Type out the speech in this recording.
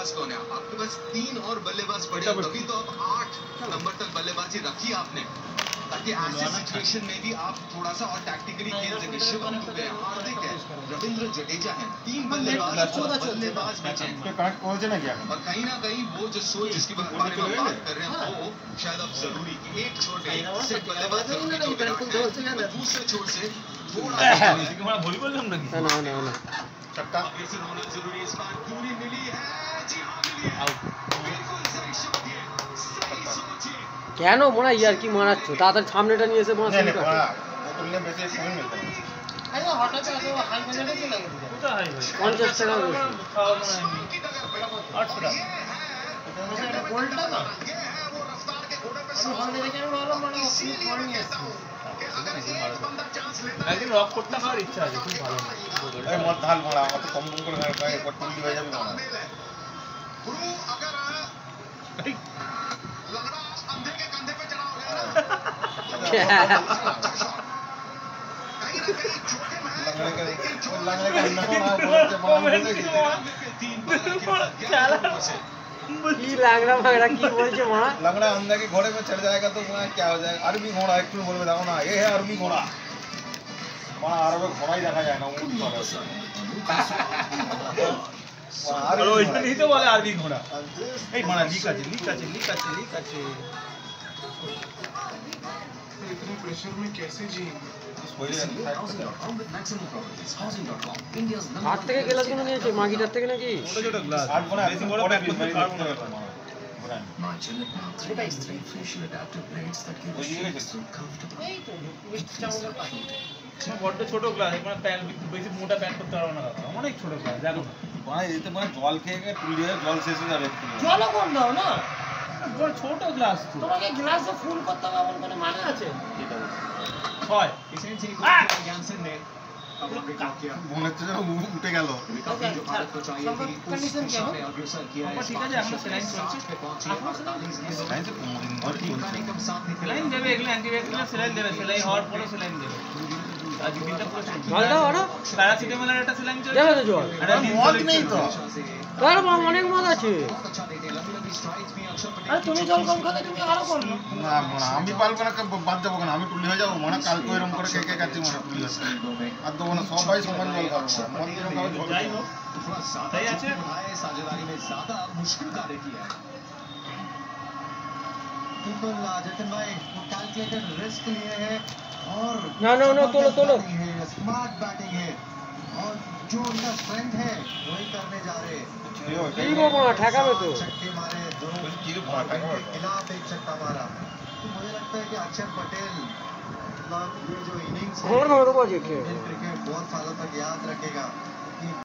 बल्लेबाज कौन है? आपके पास 3 और बल्लेबाज पड़े हैं, तभी तो अब 8 नंबर तक बल्लेबाजी रखी आपने, ताकि ऐसे सिचुएशन में भी आप थोड़ा सा और टैक्टिकली खेल सके। शिवम दुबे है, हार्दिक है, रविंद्र जडेजा है, 3 बल्लेबाज बचे हैं। और कहीं ना कहीं वो जो सोच जिसके बारे में बात कर रहे हैं वो शायद अब जरूरी कि एक छोर पे सिर्फ बल्लेबाज जरूरी जो विराट है, दूसरे छोर से थोड़ा भूल बोललाम नाকি ना चक्का ऐसे होना जरूरी। इस बार पूरी मिली है, जी हां मिली है, बिल्कुल सही शॉट है, सही सोच है। কেন মনে ইয়ার কি মারাচ্ছ? তাড়াতাড়ি সামনেটা নিয়ে এসে মারছ। না না বোতলে বেশি কম মিলতো। আরে হঠাৎ এত হাই বাজেটে চলে গেল। কোথা হাই ভাই? 50 টাকা বেশি। খাওয়া মনে হয় 8 টাকা। এটা গোল্ডটা না? वो रफ्तार के घोड़े पे सवार लेके वाला মানে পয়েন্ট নিয়ে আসছে। একদিন রক করতে খাওয়ার ইচ্ছা আছে, খুব ভালো। এই মত ঢাল মারা অত কম কম করে খায় একবার টুলি হয়ে যাবে মারা। गुरु अगर लंगड़ा अंधे के कंधे पे चढ़ा हो गया ना, कहीं ना कहीं जोखिम है। लंगड़े का नमूना बोलते बोलते কি লাগরা মাগরা কি বলছে মা? लंगड़ा अंधे के घोड़े पे चढ़ जाएगा तो वहाँ क्या हो जाएगा? अरबी घोड़ा एक बोल में देखो ना, ये है अरबी घोड़ा। वहाँ अरबी घोड़ा ही देखा जाए ना, ऊँट पर। আর ওইখানেই তো বলে আরবি ঘোড়া। এই মারা লিক আছে। इतने प्रेशर में कैसे जिएंगे? হাত থেকে গ্লাস গুলো নিয়েছে মাগিটার থেকে নাকি? ছোট ছোট গ্লাস। आठ बना বেশি বড় প্যাক করতে পারবো না। এই তো বড় ছোট গ্লাস, মানে প্যান বেশি মোটা প্যান করতে পারবো না, অনেক ছোট গ্লাস দেখো না। वहाँ ये तो मैं जल खेगे टूल जाए जल से जावे। জলও কম দাও না, বড় ছোট গ্লাস তো। তোমাকে গ্লাসে ফুল করতে হবে এমন কোনো মানে আছে? হয় জ্ঞানসেন ने মনে হচ্ছে যেন উঠে গেল। कंडीशन क्या है? ঠিক আছে, আমরা সেলাইন চলছে। সেলাইন দেবে, এগুলো অ্যান্টিবায়োটিক সেলাইন দেবে, সেলাই হওয়ার পরে সেলাইন দেবে। আজ দিনটা পুরো চলছে। জল দাও না? প্যারাসিটামলের একটা সেলাইন চলছে। দেবে তো জল। আরে মদ নেই তো। তার অনেক মদ আছে। আরে তুমি জল কম খেলে তুমি আরো করবে। না মানে আমি পারবো না, বাদ যাবো কেন? আমি টুলি হয়ে যাবো মনে কালকে এরকম করে কে কে কাটছি মনে টুলি হচ্ছে আর দেবো না, সবাই সমান জল খাবো। মন এরকম খাবো জল যাই হোক তাই আছে। साझेदारी में ज्यादा मुश्किल कार्य किया है। बिल्कुल जतिन भाई कैलकुलेटेड रिस्क लिए है और ना तोलो स्मार्ट बैटिंग है और जो उनका स्ट्रेंथ है वही करने जा रहे हैं। কি বাবা ঠেকাবে তো। छक्के मारे दोनों के खिलाफ एक छक्का मारा। तो मुझे लगता है कि अक्षर पटेल मतलब ये जो इनिंग्स और मारो बाजे के क्रिकेट बहुत सालों तक याद रखेगा।